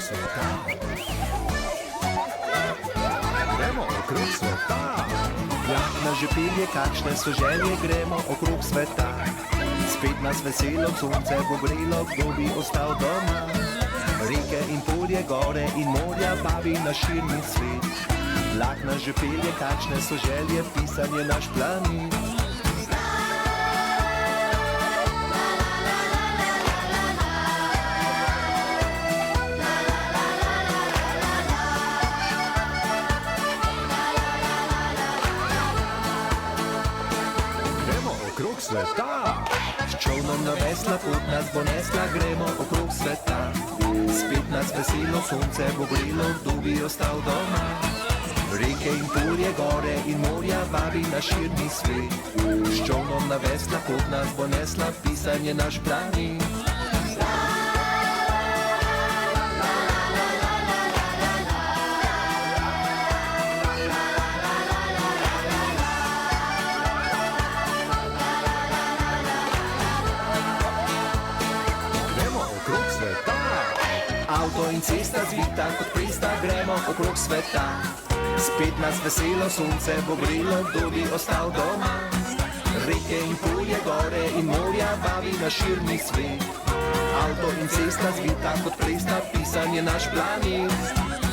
sveta. Gremo okrog sveta. Jak nas že pelje, kakšne so želje, gremo okrog sveta. Spet nas veselo sonce bo grelo, kdo bi ostal doma. Reke in polje, gore in morja, bavi na širni svet. Vlak nas že pelje, kakšne so želje, pisan je naš planet. Gremo okrog sveta. S čolnom na vesla pot nas bo nesla, gremo okrog sveta. Spet nas veselo sonce bo grelo, kdo bi ostal doma. Reke in polje, gore in morja, vabi na širni svet. S čolnom na vesla pot nas bo nesla, pisan je naš planet. Avto in cesta zvita kot presta, gremo okrog sveta. Spet nas veselo sonce bo grelo, kdo bi ostal doma. Reke in polje, gore in morja, vabi na širni svet. Avto in cesta zvita kot presta, pisan je naš planet.